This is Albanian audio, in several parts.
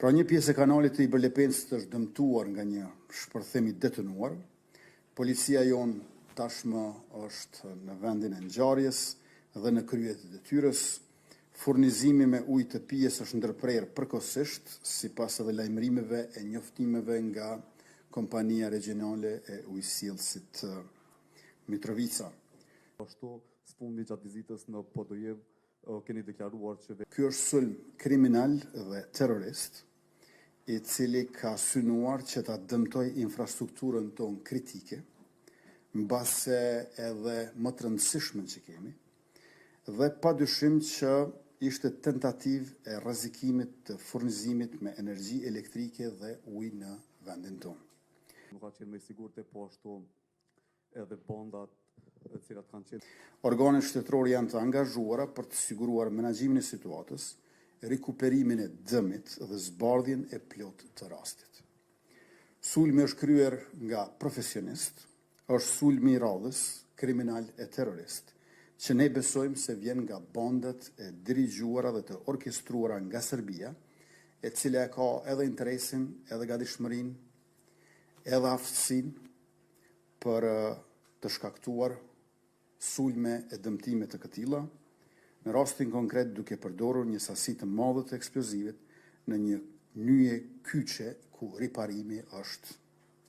Pra një pjesë e kanalit të Iberlepencët është dëmtuar nga një shpërthim i detonuar. Policia jonë tashmë është në vendin e ngjarjes dhe në krye të detyrës. Furnizimi me ujë të pijes është ndërprerë përkohësisht, sipas edhe lajmërimeve e njoftimeve nga Kompania Regionale e Ujësillësit Mitrovica. Ashtu, sfundi gjatë vizitës në Podojev, keni deklaruar që ky është sulm kriminal dhe terrorist, i cili ka synuar që ta dëmtoj infrastrukturën tonë kritike, mbase edhe më të rëndësishme që kemi, dhe padyshim që ishte tentativë e rrezikimit të furnizimit me energji elektrike dhe ujë në vendin tonë. Nuk ka qenë më i sigurt po ashtu edhe bondat të cilat kanë qenë. Organet shtetërore janë të angazhuara për të siguruar menaxhimin e situatës, rikuperimin e dëmit dhe zbardhjen e plotë të rastit. Sulmi është kryer nga profesionist, është sulmi i radhës, kriminal e terrorist, që ne besojmë se vjen nga bandat e dirigjuara dhe të orkestruara nga Serbia, e cila ka edhe interesin, edhe gatishmërinë, edhe aftësinë për të shkaktuar sulme e dëmtime të këtilla, në rastin konkret duke përdorur një sasi të madhe të eksplozivit në një nyje kyçe ku riparimi është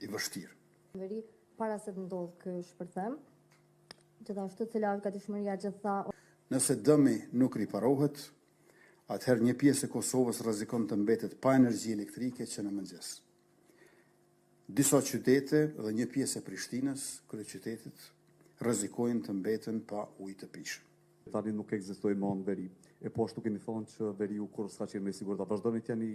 i vështirë. Veri para se të ndodhë ky shpërthim, gjithashtu cila është gatishmëria gjitha. Nëse dëmi nuk riparohet, atëherë një pjesë e Kosovës rrezikon të mbetet pa energji elektrike që në mëngjes. Disa qytete dhe një pjesë e Prishtinës, kryeqytetit, rrezikojnë të mbeten pa ujë të pishëm. Tani nuk ekzistojë më në veri. Po ashtu keni thonë që veriu kur s'ka qenë më i sigurt, a vazhdoni të jeni